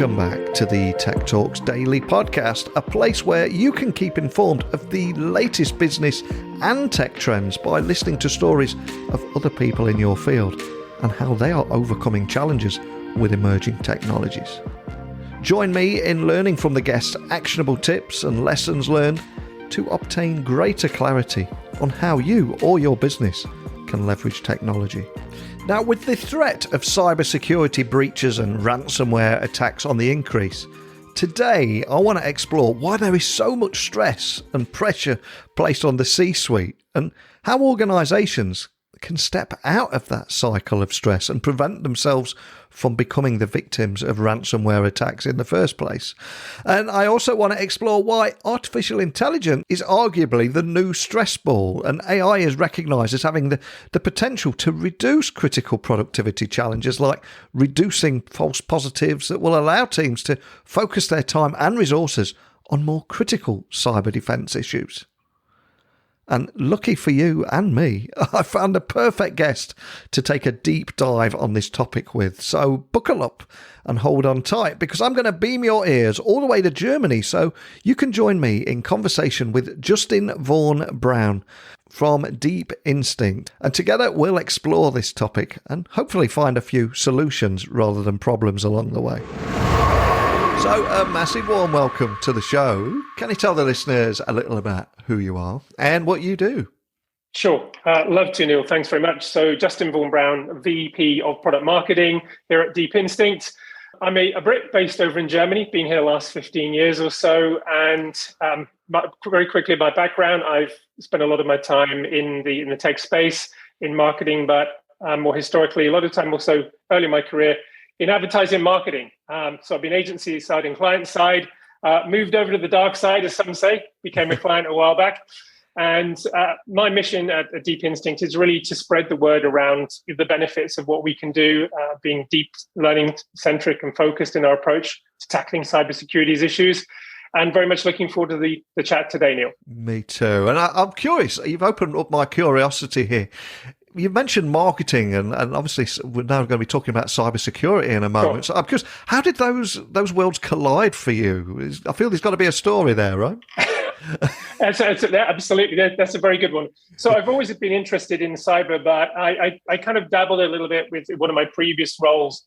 Welcome back to the Tech Talks Daily podcast, a place where you can keep informed of the latest business and tech trends by listening to stories of other people in your field and how they are overcoming challenges with emerging technologies. Join me in learning from the guests actionable tips and lessons learned to obtain greater clarity on how you or your business can leverage technology. Now, with the threat of cybersecurity breaches and ransomware attacks on the increase, today I want to explore why there is so much stress and pressure placed on the C-suite and how organisations can step out of that cycle of stress and prevent themselves from becoming the victims of ransomware attacks in the first place. And I also want to explore why artificial intelligence is arguably the new stress ball, and AI is recognised as having the potential to reduce critical productivity challenges like reducing false positives that will allow teams to focus their time and resources on more critical cyber defence issues. And lucky for you and me, I found the perfect guest to take a deep dive on this topic with. So buckle up and hold on tight, because I'm going to beam your ears all the way to Germany so you can join me in conversation with Justin Vaughan-Brown from Deep Instinct. And together we'll explore this topic and hopefully find a few solutions rather than problems along the way. So, a massive warm welcome to the show. Can you tell the listeners a little about who you are and what you do? Sure. Love to, Neil. Thanks very much. So, Justin Vaughan-Brown, VP of Product Marketing here at Deep Instinct. I'm a Brit based over in Germany, been here the last 15 years or so. And very quickly, my background, I've spent a lot of my time in the tech space, in marketing, but more historically, a lot of time also early in my career in advertising and marketing. So I've been agency side and client side, moved over to the dark side, as some say, became a client a while back. And my mission at Deep Instinct is really to spread the word around the benefits of what we can do, being deep learning centric and focused in our approach to tackling cybersecurity issues. And very much looking forward to the chat today, Neil. Me too. And I'm curious, you've opened up my curiosity here. You mentioned marketing, and obviously we're now going to be talking about cybersecurity in a moment. Sure. So I'm curious, how did those worlds collide for you? I feel there's got to be a story there, right? Absolutely. That's a very good one. So I've always been interested in cyber, but I kind of dabbled a little bit with one of my previous roles,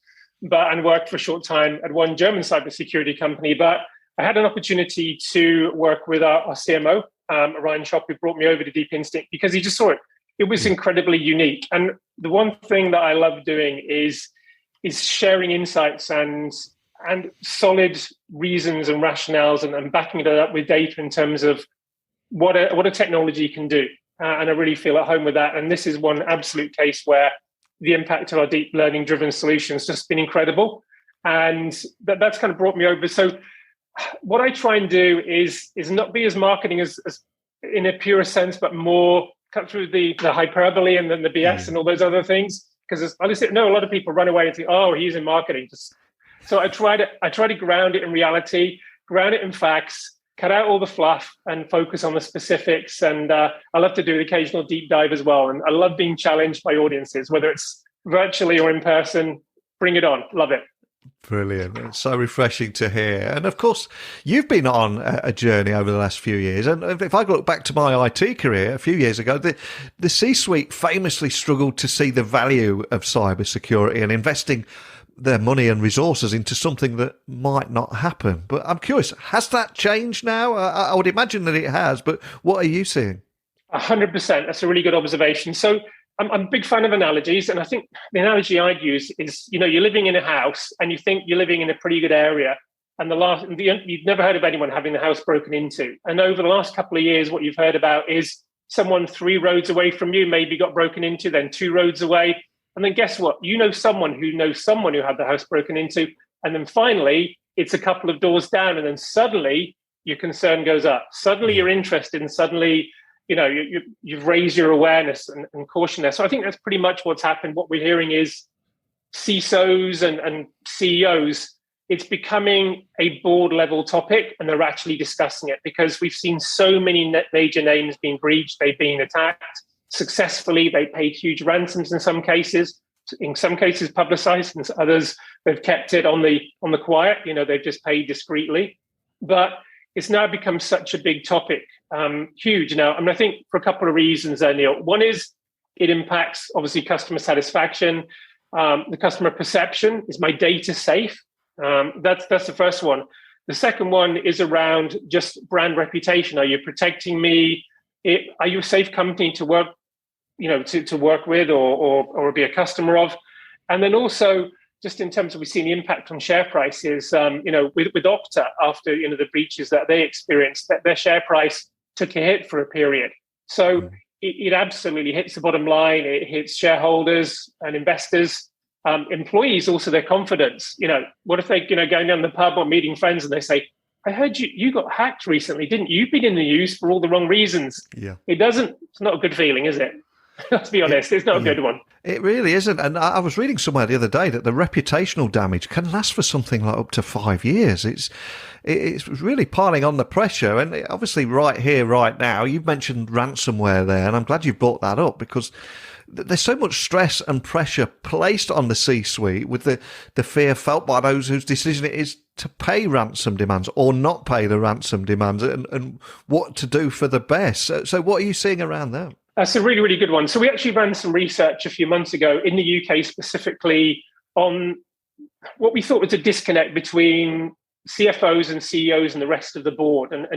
and worked for a short time at one German cybersecurity company. But I had an opportunity to work with our CMO, Ryan Schopp, who brought me over to Deep Instinct because he just saw it. It was incredibly unique. And the one thing that I love doing is sharing insights and solid reasons and rationales and backing it up with data in terms of what a technology can do. And I really feel at home with that. And this is one absolute case where the impact of our deep learning driven solutions has just been incredible. And that's kind of brought me over. So what I try and do is not be as marketing as in a pure sense, but more cut through the hyperbole and then the BS and all those other things. Because honestly, no, a lot of people run away and think, oh, he's in marketing. So I try to ground it in reality, ground it in facts, cut out all the fluff and focus on the specifics. And I love to do an occasional deep dive as well. And I love being challenged by audiences, whether it's virtually or in person. Bring it on. Love it. Brilliant. It's so refreshing to hear. And of course, you've been on a journey over the last few years. And if I look back to my IT career a few years ago, the C-suite famously struggled to see the value of cybersecurity and investing their money and resources into something that might not happen. But I'm curious, has that changed now? I would imagine that it has, but what are you seeing? 100%. That's a really good observation. So I'm a big fan of analogies, and I think the analogy I'd use is, you're living in a house and you think you're living in a pretty good area, and you've never heard of anyone having the house broken into. And over the last couple of years, what you've heard about is someone 3 roads away from you maybe got broken into, then 2 roads away. And then guess what? You know someone who knows someone who had the house broken into. And then finally, it's a couple of doors down, and then suddenly your concern goes up. Suddenly you're interested, and suddenly you've raised your awareness and caution there. So I think that's pretty much what's happened. What we're hearing is CISOs and CEOs, it's becoming a board level topic, and they're actually discussing it because we've seen so many major names being breached. They've been attacked successfully. They paid huge ransoms in some cases. in some cases publicized, and others they've kept it on the quiet. They've just paid discreetly. But it's now become such a big topic, huge now. I think for a couple of reasons there, Neil. One is it impacts, obviously, customer satisfaction. The customer perception, is my data safe? That's the first one. The second one is around just brand reputation. Are you protecting me? Are you a safe company to work, to work with or be a customer of? And then also, just in terms of we've seen the impact on share prices, with Okta after the breaches that they experienced, that their share price took a hit for a period. So it absolutely hits the bottom line. It hits shareholders and investors, employees, also their confidence. What if they, going down the pub or meeting friends and they say, I heard you got hacked recently, didn't you? You've been in the news for all the wrong reasons. Yeah. It's not a good feeling, is it? Let's be honest, it's not a good one. It really isn't. And I was reading somewhere the other day that the reputational damage can last for something like up to 5 years. It's really piling on the pressure. And obviously right here, right now, you've mentioned ransomware there, and I'm glad you brought that up because there's so much stress and pressure placed on the C-suite with the fear felt by those whose decision it is to pay ransom demands or not pay the ransom demands and what to do for the best. So what are you seeing around that? That's a really, really good one. So we actually ran some research a few months ago in the UK specifically on what we thought was a disconnect between CFOs and CEOs and the rest of the board. And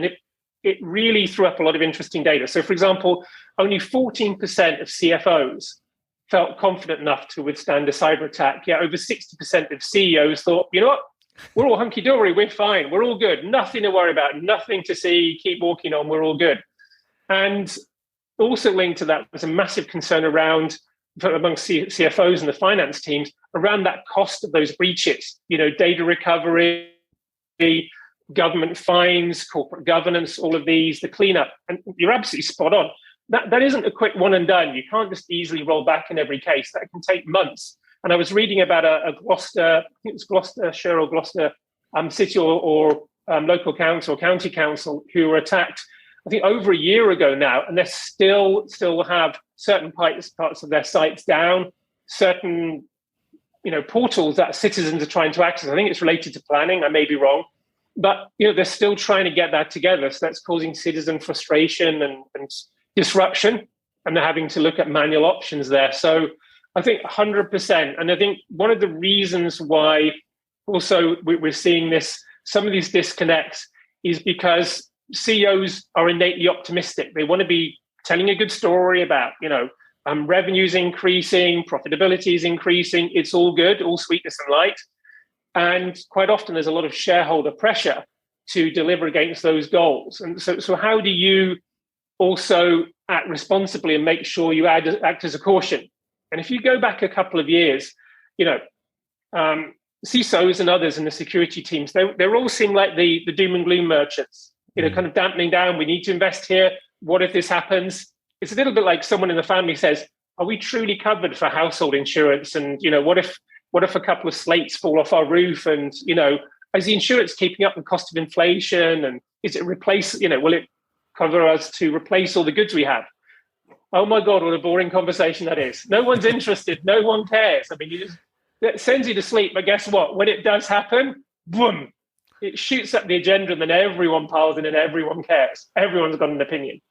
it really threw up a lot of interesting data. So, for example, only 14% of CFOs felt confident enough to withstand a cyber attack. Yeah, over 60% of CEOs thought, you know what, we're all hunky-dory, we're fine, we're all good, nothing to worry about, nothing to see, keep walking on, we're all good. And also linked to that was a massive concern around, amongst CFOs and the finance teams, around that cost of those breaches, data recovery, government fines, corporate governance, all of these, the cleanup. And you're absolutely spot on. That isn't a quick one and done. You can't just easily roll back in every case. That can take months. And I was reading about a Gloucester, I think it was Gloucestershire or Gloucester city or local council or county council who were attacked, I think over a year ago now, and they still have certain parts of their sites down, certain portals that citizens are trying to access. I think it's related to planning. I may be wrong. But they're still trying to get that together. So that's causing citizen frustration and disruption. And they're having to look at manual options there. So I think 100%. And I think one of the reasons why also we're seeing some of these disconnects is because CEOs are innately optimistic. They want to be telling a good story about, revenues increasing, profitability is increasing. It's all good, all sweetness and light. And quite often there's a lot of shareholder pressure to deliver against those goals. And so how do you also act responsibly and make sure you act as a caution? And if you go back a couple of years, CISOs and others in the security teams, they're all seeing like the doom and gloom merchants, kind of dampening down. We need to invest here. What if this happens? It's a little bit like someone in the family says, are we truly covered for household insurance? And, what if a couple of slates fall off our roof? And, is the insurance keeping up with cost of inflation? And is it will it cover us to replace all the goods we have? Oh my God, what a boring conversation that is. No one's interested. No one cares. I mean, it sends you to sleep. But guess what? When it does happen, boom, it shoots up the agenda and then everyone piles in and everyone cares. Everyone's got an opinion.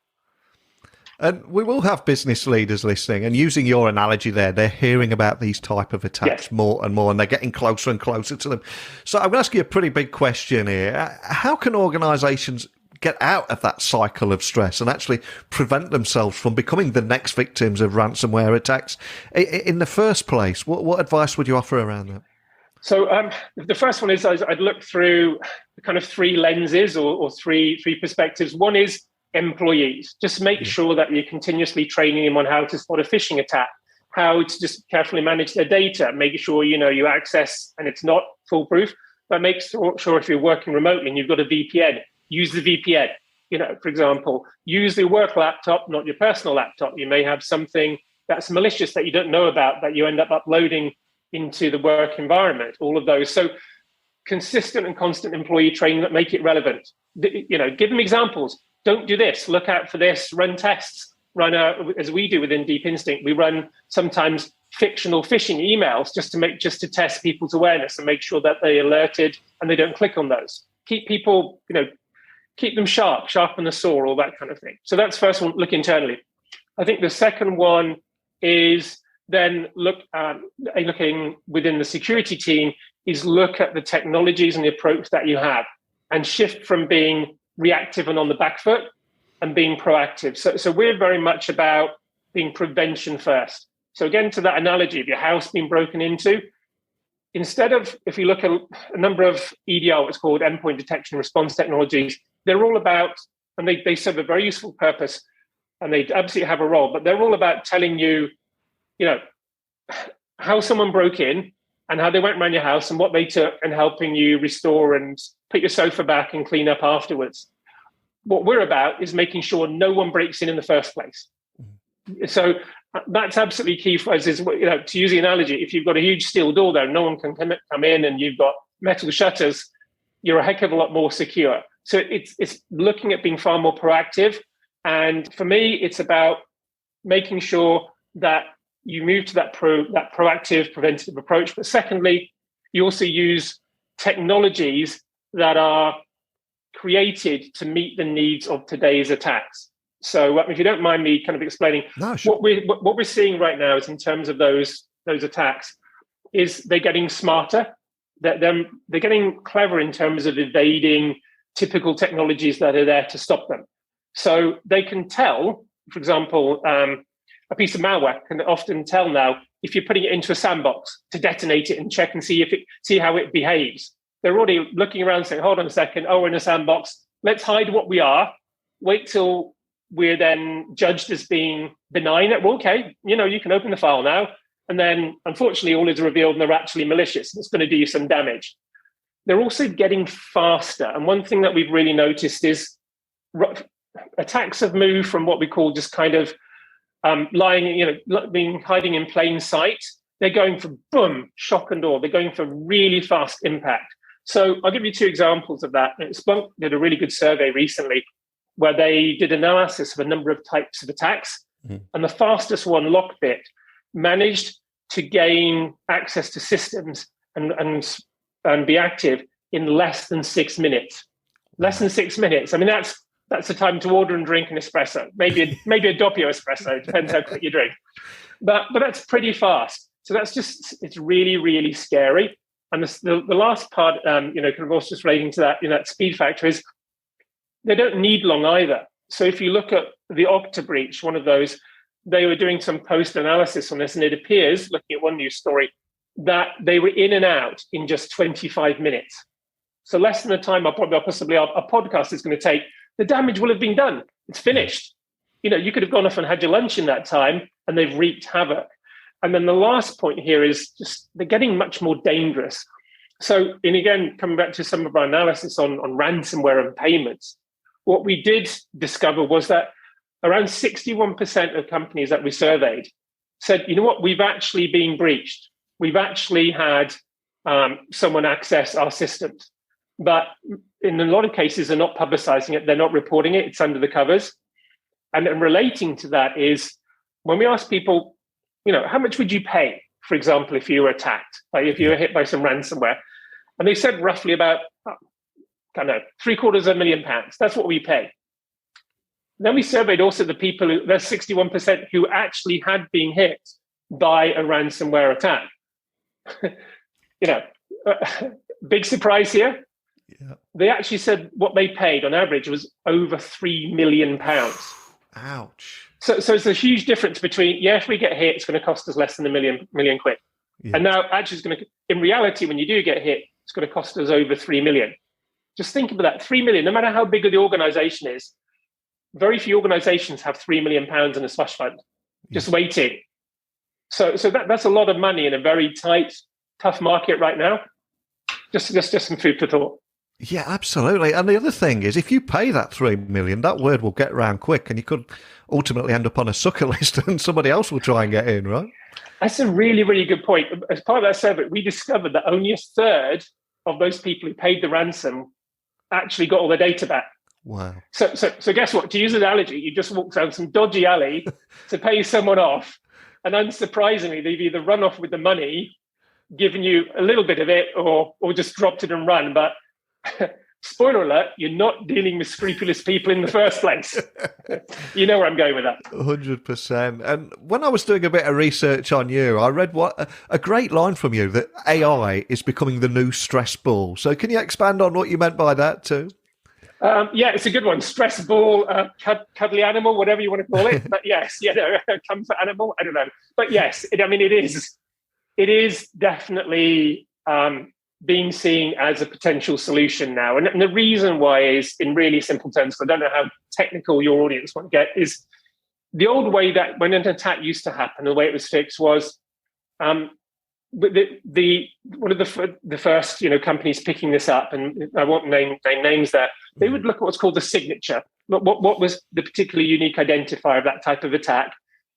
And we will have business leaders listening, and using your analogy there, they're hearing about these type of attacks more and more, and they're getting closer and closer to them. So I'm going to ask you a pretty big question here. How can organizations get out of that cycle of stress and actually prevent themselves from becoming the next victims of ransomware attacks in the first place? What advice would you offer around that? So the first one is I'd look through kind of three lenses or three perspectives. One is employees. Just make sure that you're continuously training them on how to spot a phishing attack, how to just carefully manage their data, make sure you access and it's not foolproof, but make sure if you're working remotely and you've got a VPN, use the VPN. For example, use the work laptop, not your personal laptop. You may have something that's malicious that you don't know about that you end up uploading into the work environment, all of those. So consistent and constant employee training that make it relevant. Give them examples. Don't do this, look out for this, run tests, as we do within Deep Instinct. We run sometimes fictional phishing emails just to test people's awareness and make sure that they're alerted and they don't click on those. Keep people, keep them sharpen the saw, all that kind of thing. So that's first one, look internally. I think the second one is then looking within the security team is look at the technologies and the approach that you have and shift from being reactive and on the back foot and being proactive. So we're very much about being prevention first. So again, to that analogy of your house being broken into, instead of, if you look at a number of EDR, what's called endpoint detection response technologies, they're all about, and they serve a very useful purpose, and they absolutely have a role, but they're all about telling you, how someone broke in and how they went around your house and what they took and helping you restore and put your sofa back and clean up afterwards. What we're about is making sure no one breaks in the first place. So that's absolutely key for us is, to use the analogy, if you've got a huge steel door there, no one can come in, and you've got metal shutters, you're a heck of a lot more secure. So it's looking at being far more proactive. And for me, it's about making sure that you move to that proactive, preventative approach. But secondly, you also use technologies that are created to meet the needs of today's attacks. So if you don't mind me kind of explaining, no, sure. what we're seeing right now is in terms of those attacks, is they're getting smarter. They're getting clever in terms of evading typical technologies that are there to stop them. So they can tell, for example, a piece of malware can often tell now if you're putting it into a sandbox to detonate it and check and see how it behaves. They're already looking around saying, hold on a second, we're in a sandbox. Let's hide what we are. Wait till we're then judged as being benign. Well, okay, you can open the file now. And then, unfortunately, all is revealed and they're actually malicious. It's going to do you some damage. They're also getting faster. And one thing that we've really noticed is attacks have moved from what we call just kind of hiding in plain sight. They're going for boom, shock and awe. They're going for really fast impact. So I'll give you two examples of that. Splunk did a really good survey recently where they did analysis of a number of types of attacks. Mm-hmm. And the fastest one, Lockbit, managed to gain access to systems and be active in less than 6 minutes. Less than 6 minutes. I mean, that's the time to order and drink an espresso. Maybe a doppio espresso, depends how quick you drink. But that's pretty fast. So it's really, really scary. And the last part, kind of also just relating to that, that speed factor is they don't need long either. So if you look at the Okta breach, one of those, they were doing some post-analysis on this, and it appears, looking at one news story, that they were in and out in just 25 minutes. So less than the time possibly our podcast is going to take. The damage will have been done. It's finished. You could have gone off and had your lunch in that time, and they've wreaked havoc. And then the last point here is just they're getting much more dangerous. So, and again, coming back to some of our analysis on ransomware and payments, what we did discover was that around 61% of companies that we surveyed said, you know what, we've actually been breached. We've actually had someone access our systems. But in a lot of cases, they're not publicizing it. They're not reporting it. It's under the covers. And relating to that is when we ask people, how much would you pay, for example, if you were attacked, like if you were hit by some ransomware? And they said roughly about, £750,000. That's what we pay. Then we surveyed also the people, there's 61% who actually had been hit by a ransomware attack. Big surprise here. Yeah. They actually said what they paid on average was over £3 million. Ouch. So it's a huge difference between, if we get hit, it's going to cost us less than $1 million quid. Yeah. And now actually it's going to, in reality, when you do get hit, it's going to cost us over 3 million. Just think about that, 3 million, no matter how big the organization is, very few organizations have £3 million in a slush fund, just waiting. So that's a lot of money in a very tight, tough market right now. Just some food for thought. Yeah, absolutely. And the other thing is, if you pay that 3 million, that word will get around quick, and you could ultimately end up on a sucker list, and somebody else will try and get in, right? That's a really, really good point. As part of that survey, we discovered that only a third of those people who paid the ransom actually got all their data back. Wow. So guess what? To use an analogy, you just walked down some dodgy alley to pay someone off, And unsurprisingly, they've either run off with the money, given you a little bit of it, or just dropped it and run. But spoiler alert, you're not dealing with scrupulous people in the first place. You know where I'm going with that. 100%. And when I was doing a bit of research on you, I read a great line from you, that AI is becoming the new stress ball. So can you expand on what you meant by that too? Yeah, it's a good one. Stress ball, cuddly animal, whatever you want to call it. But yes, comfort animal. I don't know. But yes, it is definitely being seen as a potential solution now. And the reason why is, in really simple terms, I don't know how technical your audience want to get, is the old way that when an attack used to happen, the way it was fixed was one of the first companies picking this up, and I won't name names there. They would look at what's called the signature. What was the particularly unique identifier of that type of attack,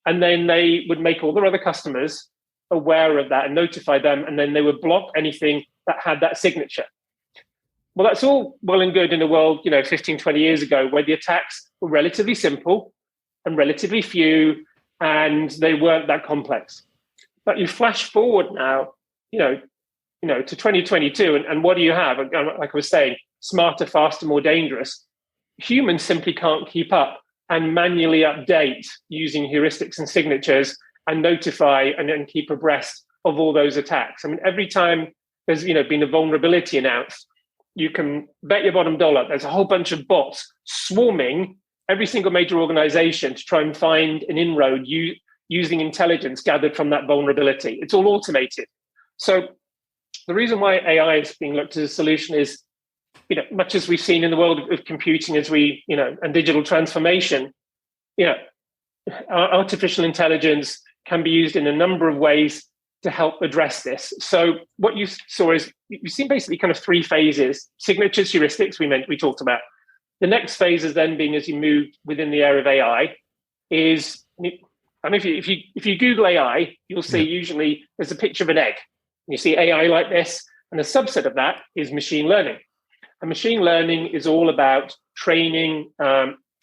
and then they would make all their other customers aware of that and notify them, and then they would block anything that had that signature. Well, that's all well and good in a world 15, 20 years ago, where the attacks were relatively simple and relatively few, and they weren't that complex. But you flash forward now, to 2022, and what do you have? Like I was saying, smarter, faster, more dangerous. Humans simply can't keep up and manually update using heuristics and signatures and notify and then keep abreast of all those attacks. I mean, every time there's been a vulnerability announced, you can bet your bottom dollar there's a whole bunch of bots swarming every single major organization to try and find an inroad using intelligence gathered from that vulnerability. It's all automated. So the reason why AI is being looked at as a solution is, much as we've seen in the world of computing and digital transformation, artificial intelligence can be used in a number of ways to help address this. So what you saw is you've seen basically kind of three phases: signatures, heuristics, we talked about. The next phase is then being, as you move within the area of AI, is, and if you Google AI, you'll see usually there's a picture of an egg. You see AI like this, and a subset of that is machine learning. And machine learning is all about training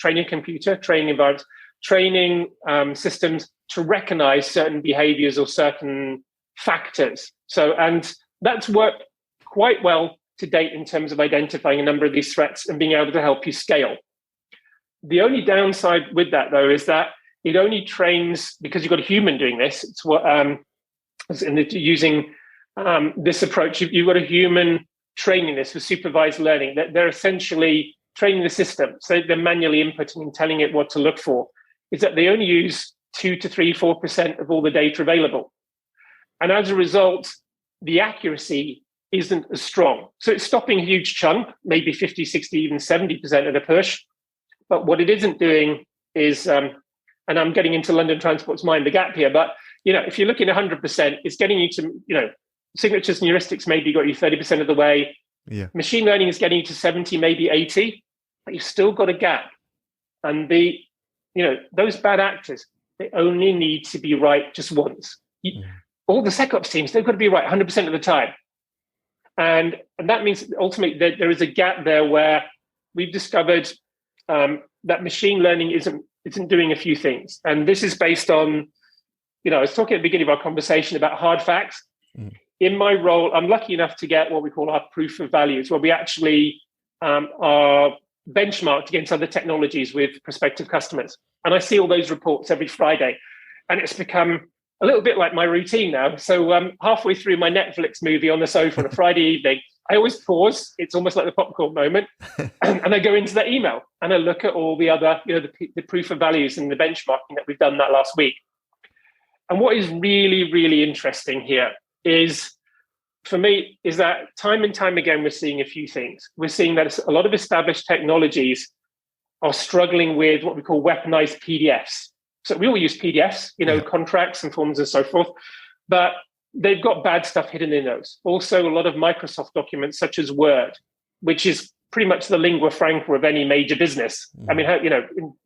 computer, training environments, training systems to recognize certain behaviors or certain factors. So, and that's worked quite well to date in terms of identifying a number of these threats and being able to help you scale. The only downside with that, though, is that it only trains, because you've got a human doing this. It's what using this approach, you've got a human training this with supervised learning. They're essentially training the system, so they're manually inputting and telling it what to look for. Is that they only use 2 to 3, 4% of all the data available, and as a result, the accuracy isn't as strong. So it's stopping a huge chunk, maybe 50, 60, even 70% at a push. But what it isn't doing is, and I'm getting into London Transport's mind the gap here, but if you're looking at 100%, it's getting you to, signatures and heuristics maybe got you 30% of the way. Yeah. Machine learning is getting you to 70, maybe 80, but you've still got a gap. And those bad actors, they only need to be right just once. All the SecOps teams, they've got to be right 100% of the time. And that means ultimately there is a gap there where we've discovered that machine learning isn't doing a few things. And this is based on, I was talking at the beginning of our conversation about hard facts. In my role, I'm lucky enough to get what we call our proof of values, where we actually are benchmarked against other technologies with prospective customers. And I see all those reports every Friday. And it's become a little bit like my routine now. So halfway through my Netflix movie on the sofa on a Friday evening, I always pause. It's almost like the popcorn moment. And I go into that email and I look at all the other, the proof of values and the benchmarking that we've done that last week. And what is really, really interesting here is, for me, is that time and time again, we're seeing a few things. We're seeing that a lot of established technologies are struggling with what we call weaponized PDFs. So we all use PDFs, contracts and forms and so forth, but they've got bad stuff hidden in those. Also, a lot of Microsoft documents, such as Word, which is pretty much the lingua franca of any major business. I mean,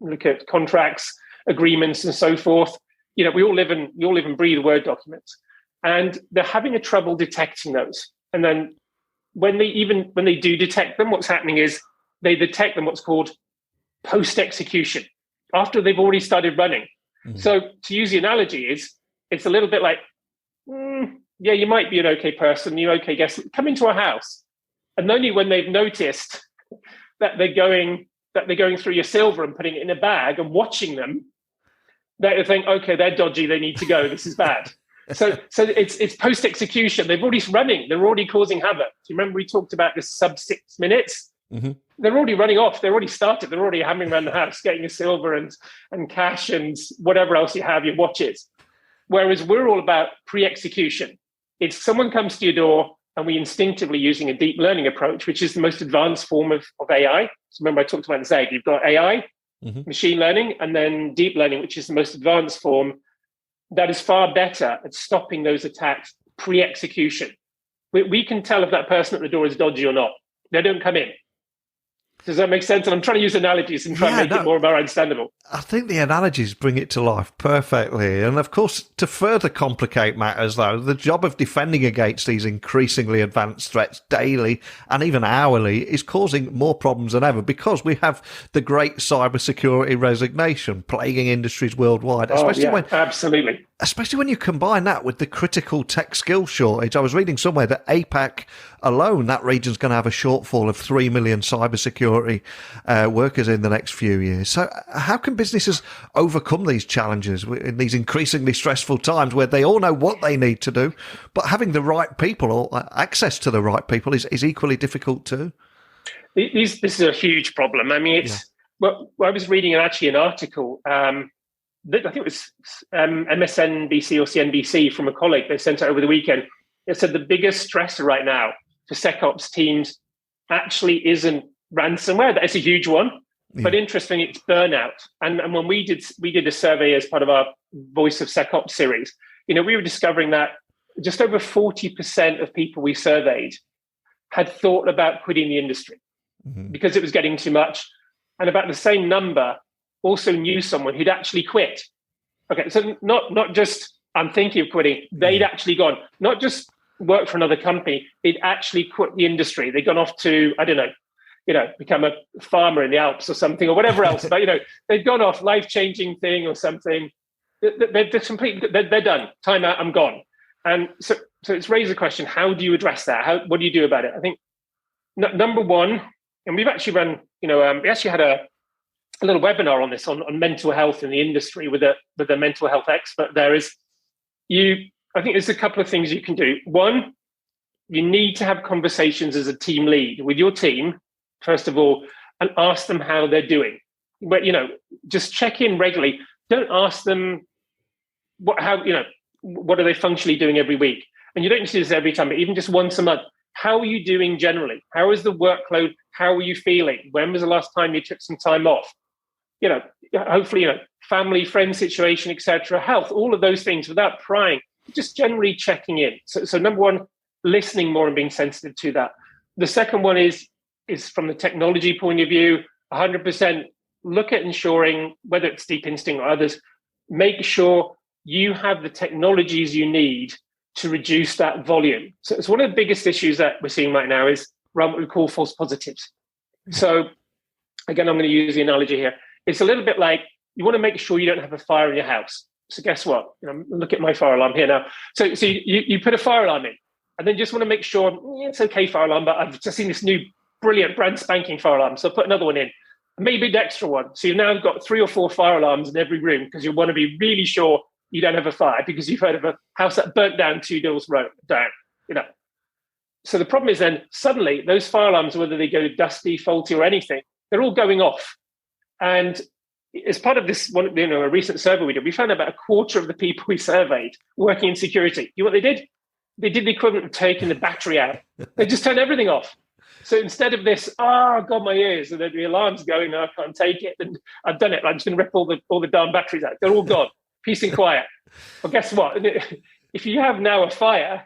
look at contracts, agreements, and so forth. We all live and breathe Word documents, and they're having a trouble detecting those. And then when they do detect them, what's happening is they detect them what's called post-execution, after they've already started running. So to use the analogy is, it's a little bit like, yeah, you might be an okay person, you're okay guest, come into our house. And only when they've noticed that they're going through your silver and putting it in a bag and watching them, they think, okay, they're dodgy, they need to go, this is bad. So it's post-execution. They're already causing havoc. Do you remember we talked about this sub 6 minutes? Mm-hmm. They're already running off. They're already started. They're already hammering around the house, getting your silver and cash and whatever else you have, your watches. Whereas we're all about pre-execution. It's someone comes to your door and we instinctively using a deep learning approach, which is the most advanced form of AI. So remember I talked about ZEG. You've got AI, machine learning, and then deep learning, which is the most advanced form that is far better at stopping those attacks pre-execution. We can tell if that person at the door is dodgy or not. They don't come in. Does that make sense? And I'm trying to use analogies and try and make it more understandable. I think the analogies bring it to life perfectly. And of course, to further complicate matters, though, the job of defending against these increasingly advanced threats daily and even hourly is causing more problems than ever because we have the Great Cybersecurity Resignation plaguing industries worldwide. Absolutely. Especially when you combine that with the critical tech skill shortage. I was reading somewhere that APAC alone, that region's going to have a shortfall of 3 million cybersecurity workers in the next few years. So how can businesses overcome these challenges in these increasingly stressful times where they all know what they need to do, but having the right people or access to the right people is equally difficult too? This is a huge problem. I mean, well, I was reading an article, I think it was MSNBC or CNBC from a colleague. They sent it over the weekend. It said the biggest stressor right now for SecOps teams actually isn't ransomware. That is a huge one. Yeah. But interesting, it's burnout. And when we did a survey as part of our Voice of SecOps series, we were discovering that just over 40% of people we surveyed had thought about quitting the industry because it was getting too much. And about the same number also knew someone who'd actually quit. Okay, so not just I'm thinking of quitting, they'd actually gone, not just work for another company, they'd actually quit the industry. They'd gone off to, I don't know, become a farmer in the Alps or something or whatever else. But, they'd gone off, life-changing thing or something. They're done. Time out, I'm gone. And so it's raised the question, how do you address that? What do you do about it? I think number one, and we've actually run, we actually had a little webinar on this, on mental health in the industry with a mental health expert. I think there's a couple of things you can do. One, you need to have conversations as a team lead with your team, first of all, and ask them how they're doing. But, just check in regularly. Don't ask them what are they functionally doing every week? And you don't need to do this every time, but even just once a month. How are you doing generally? How is the workload? How are you feeling? When was the last time you took some time off? Hopefully, family, friend situation, etc., health, all of those things without prying, just generally checking in. So number one, listening more and being sensitive to that. The second one is from the technology point of view, 100% look at ensuring, whether it's Deep Instinct or others, make sure you have the technologies you need to reduce that volume. So it's one of the biggest issues that we're seeing right now is around what we call false positives. So again, I'm going to use the analogy here. It's a little bit like you want to make sure you don't have a fire in your house. So guess what? Look at my fire alarm here now. So you put a fire alarm in, and then just want to make sure it's okay, fire alarm, but I've just seen this new brilliant brand spanking fire alarm. So I'll put another one in, maybe an extra one. So you've now got 3 or 4 fire alarms in every room because you want to be really sure you don't have a fire because you've heard of a house that burnt down 2 doors down. So the problem is then suddenly those fire alarms, whether they go dusty, faulty, or anything, they're all going off. And as part of this one, a recent survey we did, we found about a quarter of the people we surveyed working in security. You know what they did? They did the equivalent of taking the battery out. They just turned everything off. So instead of this, oh God, my ears, and then the alarm's going, no, I can't take it, and I've done it. I'm just going to rip all the darn batteries out. They're all gone. Peace and quiet. Well, guess what? If you have now a fire,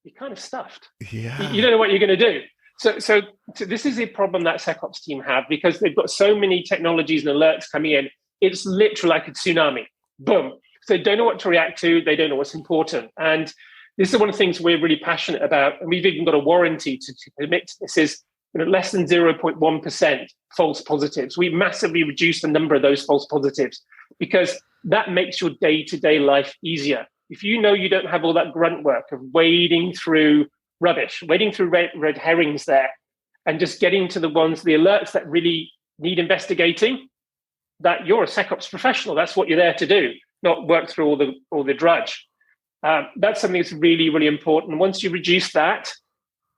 you're kind of stuffed. Yeah. You don't know what you're going to do. So this is a problem that SecOps team have because they've got so many technologies and alerts coming in. It's literally like a tsunami. Boom. So they don't know what to react to. They don't know what's important. And this is one of the things we're really passionate about. And we've even got a warranty to commit to this is less than 0.1% false positives. We massively reduced the number of those false positives. because that makes your day-to-day life easier. If you know you don't have all that grunt work of wading through rubbish, wading through red herrings there, and just getting to the alerts that really need investigating, that you're a SecOps professional. That's what you're there to do, not work through all the drudge. That's something that's really, really important. Once you reduce that,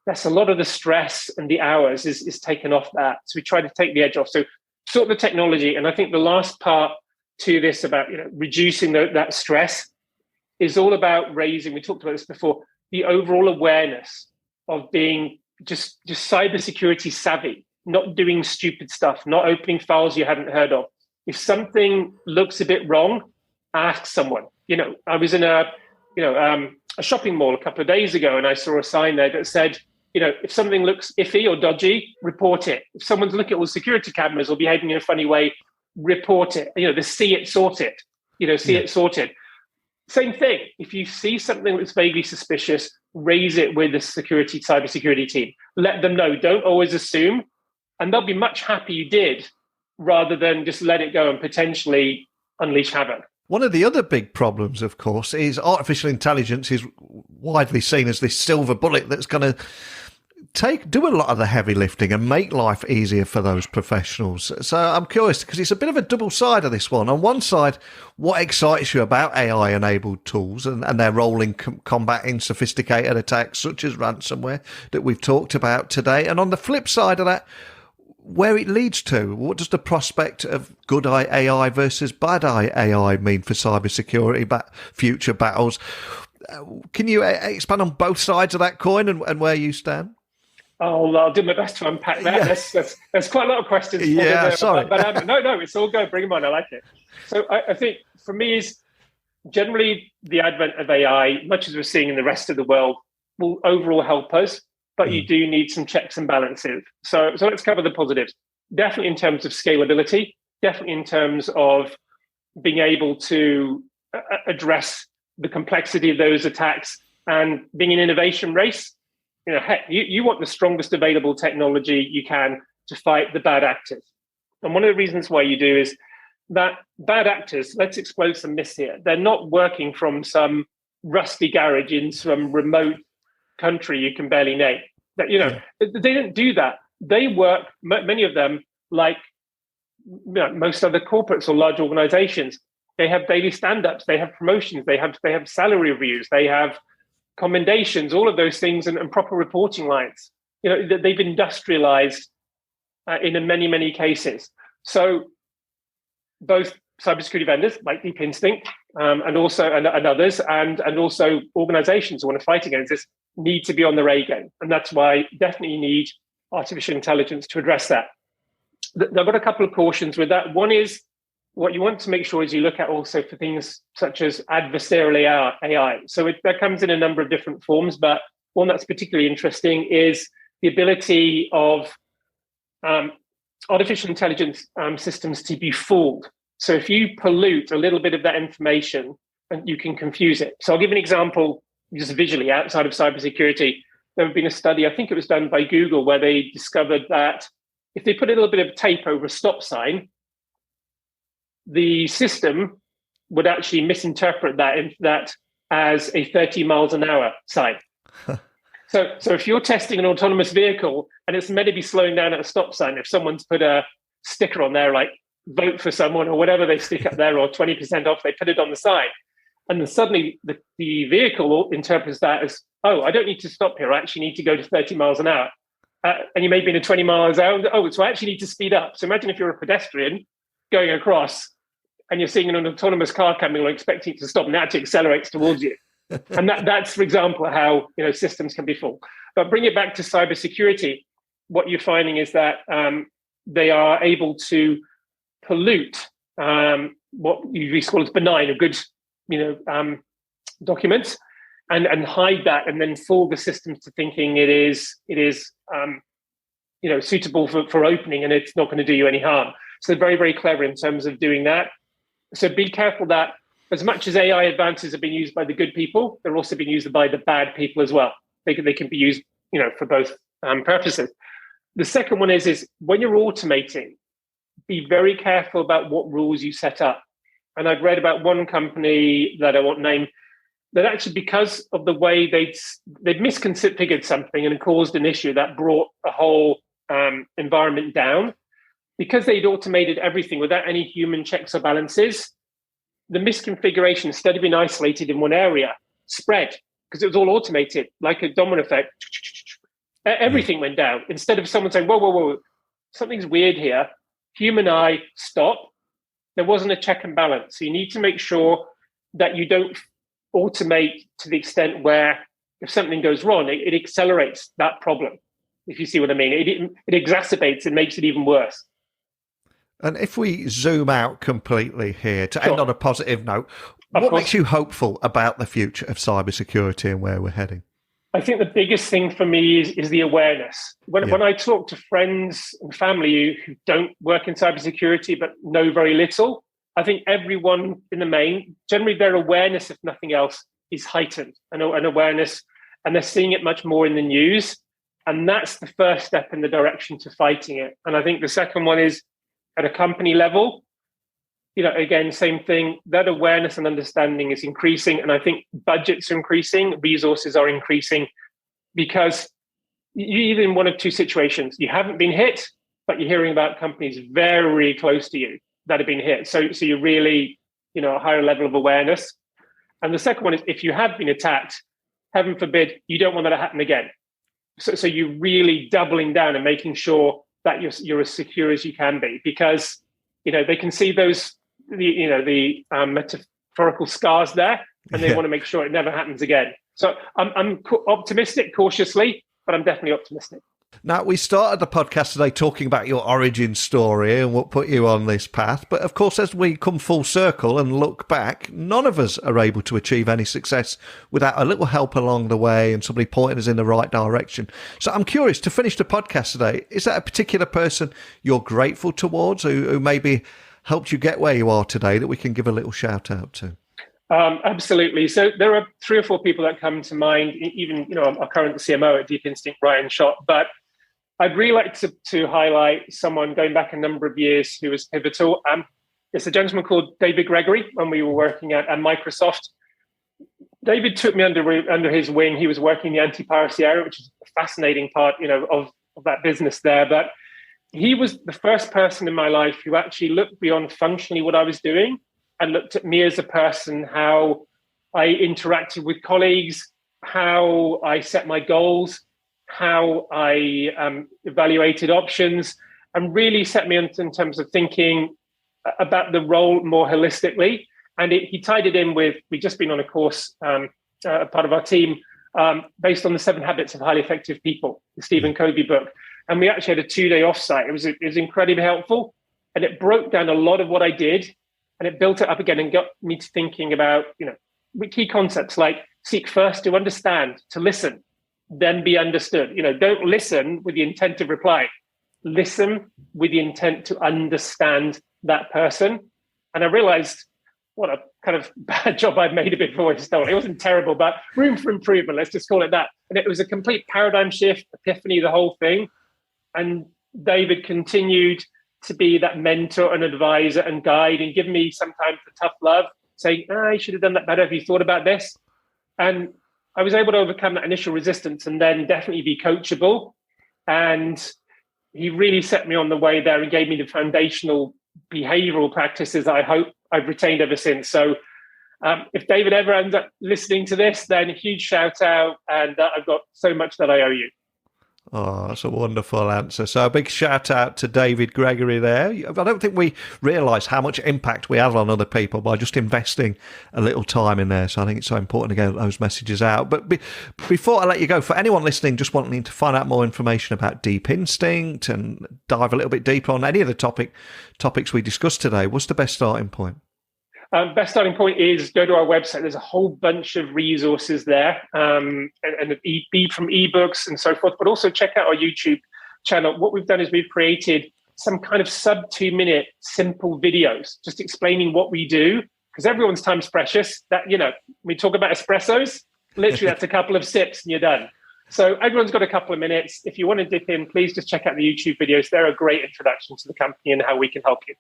that's a lot of the stress and the hours is taken off that. So we try to take the edge off. So sort of the technology. And I think the last part to this about reducing that stress is all about raising, we talked about this before, the overall awareness of being just cybersecurity savvy, not doing stupid stuff, not opening files you haven't heard of. If something looks a bit wrong, ask someone. I was in a shopping mall a couple of days ago, and I saw a sign there that said, if something looks iffy or dodgy, report it. If someone's looking at all the security cameras or behaving in a funny way, report it. The see it, sort it. It sorted. Same thing. If you see something that's vaguely suspicious, raise it with the cybersecurity team. Let them know. Don't always assume, and they'll be much happy you did, rather than just let it go and potentially unleash havoc. One of the other big problems, of course, is artificial intelligence is widely seen as this silver bullet that's going to do a lot of the heavy lifting and make life easier for those professionals. So I'm curious, because it's a bit of a double side of this one. On one side, what excites you about AI-enabled tools and their role in combating sophisticated attacks such as ransomware that we've talked about today? And on the flip side of that, where it leads to. What does the prospect of good AI versus bad AI mean for cybersecurity future battles? Can you expand on both sides of that coin and where you stand? I'll do my best to unpack that. Yeah. There's quite a lot of questions. Yeah, sorry. But no, it's all good. Bring them on. I like it. So I think for me is generally the advent of AI, much as we're seeing in the rest of the world, will overall help us. But you do need some checks and balances. So let's cover the positives. Definitely in terms of scalability, definitely in terms of being able to address the complexity of those attacks and being an innovation race. You want the strongest available technology you can to fight the bad actors. And one of the reasons why you do is that bad actors, let's explode some myths here. They're not working from some rusty garage in some remote country you can barely name. They don't do that. They work, many of them, like most other corporates or large organizations. They have daily stand-ups, they have promotions, they have salary reviews, they have commendations, all of those things, and proper reporting lines. They've industrialized in many, many cases. So both cybersecurity vendors like Deep Instinct and others, and also organizations who want to fight against this need to be on their A game. And that's why definitely you need artificial intelligence to address that. I've got a couple of cautions with that. One is what you want to make sure is you look at also for things such as adversarial AI. So that comes in a number of different forms, but one that's particularly interesting is the ability of artificial intelligence systems to be fooled. So if you pollute a little bit of that information, and you can confuse it. So I'll give an example just visually outside of cybersecurity. There had been a study, I think it was done by Google, where they discovered that if they put a little bit of tape over a stop sign, the system would actually misinterpret that as a 30 miles an hour sign. So if you're testing an autonomous vehicle and it's meant to be slowing down at a stop sign, if someone's put a sticker on there like vote for someone or whatever they stick up there, or 20% off, they put it on the side. And then suddenly the vehicle interprets that as, oh, I don't need to stop here. I actually need to go to 30 miles an hour. And you may be in a 20 miles an hour. Oh, so I actually need to speed up. So imagine if you're a pedestrian going across and you're seeing an autonomous car coming along expecting it to stop, and it actually accelerates towards you. And that's, for example, how systems can be full. But bring it back to cybersecurity. What you're finding is that they are able to pollute what you call as benign or good documents and hide that, and then fool the systems to thinking it is suitable for opening, and it's not going to do you any harm. So they're very, very clever in terms of doing that. So be careful that as much as AI advances are being used by the good people, they're also being used by the bad people as well. They can be used for both purposes. The second one is when you're automating, be very careful about what rules you set up. And I'd read about one company that I won't name that actually, because of the way they'd misconfigured something and caused an issue that brought the whole environment down, because they'd automated everything without any human checks or balances, the misconfiguration, instead of being isolated in one area, spread because it was all automated, like a domino effect. Everything went down. Instead of someone saying, whoa, whoa, whoa, something's weird here, human eye, stop. There wasn't a check and balance. So you need to make sure that you don't automate to the extent where if something goes wrong, it accelerates that problem, if you see what I mean. It exacerbates, it makes it even worse. And if we zoom out completely here to end on a positive note, what makes you hopeful about the future of cybersecurity and where we're heading? I think the biggest thing for me is the awareness. When I talk to friends and family who don't work in cybersecurity but know very little, I think everyone in the main, generally their awareness, if nothing else, is heightened, an awareness, and they're seeing it much more in the news. And that's the first step in the direction to fighting it. And I think the second one is at a company level, again, same thing, that awareness and understanding is increasing. And I think budgets are increasing, resources are increasing, because you either in one of two situations, you haven't been hit, but you're hearing about companies very close to you that have been hit. So you're really, a higher level of awareness. And the second one is if you have been attacked, heaven forbid, you don't want that to happen again. So you're really doubling down and making sure that you're as secure as you can be, because, they can see those, the metaphorical scars there, and they want to make sure it never happens again. So I'm optimistic, cautiously, but I'm definitely optimistic. Now, we started the podcast today talking about your origin story and what put you on this path. But of course, as we come full circle and look back, none of us are able to achieve any success without a little help along the way and somebody pointing us in the right direction. So I'm curious, to finish the podcast today, is that a particular person you're grateful towards who maybe helped you get where you are today that we can give a little shout out to? Absolutely. So there are 3 or 4 people that come to mind, even, our current CMO at Deep Instinct, Ryan Schott, but I'd really like to highlight someone going back a number of years who was pivotal. It's a gentleman called David Gregory when we were working at Microsoft. David took me under his wing. He was working in the anti-piracy area, which is a fascinating part, of that business there. But he was the first person in my life who actually looked beyond functionally what I was doing and looked at me as a person, how I interacted with colleagues, how I set my goals, how I evaluated options, and really set me in terms of thinking about the role more holistically. And he tied it in with, we've just been on a course, part of our team, based on the 7 Habits of Highly Effective People, the Stephen Covey book. And we actually had a 2-day offsite. It was incredibly helpful. And it broke down a lot of what I did, and it built it up again and got me to thinking about, key concepts like seek first to understand, to listen, then be understood. Don't listen with the intent of reply. Listen with the intent to understand that person. And I realized what a kind of bad job I'd made a bit before I started. It wasn't terrible, but room for improvement, let's just call it that. And it was a complete paradigm shift, epiphany, the whole thing. And David continued to be that mentor and advisor and guide and give me sometimes the tough love, saying, you should have done that better. Have you thought about this? And I was able to overcome that initial resistance and then definitely be coachable. And he really set me on the way there and gave me the foundational behavioral practices I hope I've retained ever since. So if David ever ends up listening to this, then a huge shout out, and I've got so much that I owe you. Oh, that's a wonderful answer. So a big shout out to David Gregory there. I don't think we realise how much impact we have on other people by just investing a little time in there. So I think it's so important to get those messages out. But before I let you go, for anyone listening just wanting to find out more information about Deep Instinct and dive a little bit deeper on any of the topics we discussed today, what's the best starting point? Best starting point is go to our website. There's a whole bunch of resources there, and from ebooks and so forth, but also check out our YouTube channel. What we've done is we've created some kind of sub 2-minute simple videos, just explaining what we do, because everyone's time's precious. That, we talk about espressos, literally that's a couple of sips and you're done. So everyone's got a couple of minutes. If you want to dip in, please just check out the YouTube videos. They're a great introduction to the company and how we can help you.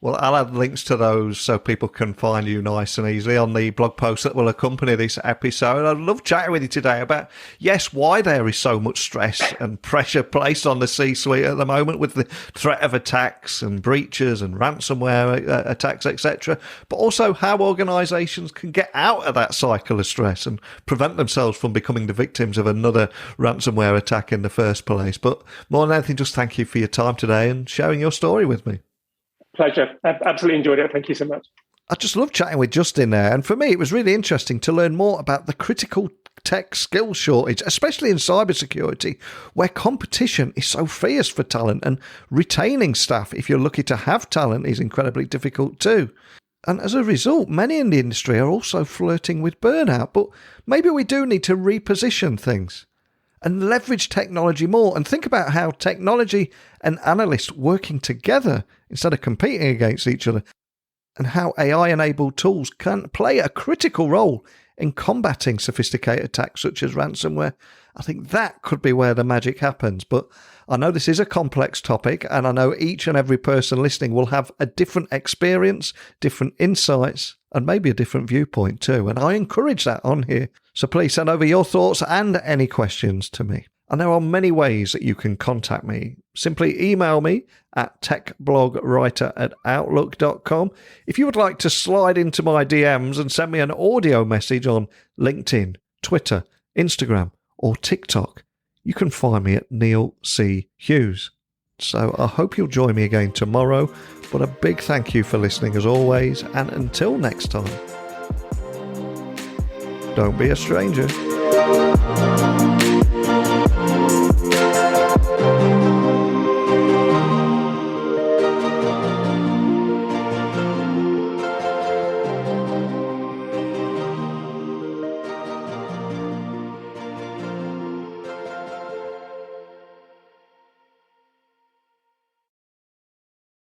Well, I'll add links to those so people can find you nice and easily on the blog post that will accompany this episode. I'd love chatting with you today about, yes, why there is so much stress and pressure placed on the C-suite at the moment with the threat of attacks and breaches and ransomware attacks, etc., but also how organisations can get out of that cycle of stress and prevent themselves from becoming the victims of another ransomware attack in the first place. But more than anything, just thank you for your time today and sharing your story with me. Pleasure. I've absolutely enjoyed it. Thank you so much. I just love chatting with Justin there. And for me, it was really interesting to learn more about the critical tech skill shortage, especially in cybersecurity, where competition is so fierce for talent and retaining staff, if you're lucky to have talent, is incredibly difficult too. And as a result, many in the industry are also flirting with burnout. But maybe we do need to reposition things and leverage technology more and think about how technology and analysts working together instead of competing against each other, and how AI-enabled tools can play a critical role in combating sophisticated attacks such as ransomware. I think that could be where the magic happens. But I know this is a complex topic, and I know each and every person listening will have a different experience, different insights, and maybe a different viewpoint too. And I encourage that on here. So please send over your thoughts and any questions to me. And there are many ways that you can contact me. Simply email me at techblogwriter@outlook.com. If you would like to slide into my DMs and send me an audio message on LinkedIn, Twitter, Instagram, or TikTok, you can find me at Neil C. Hughes. So I hope you'll join me again tomorrow. But a big thank you for listening as always. And until next time, don't be a stranger.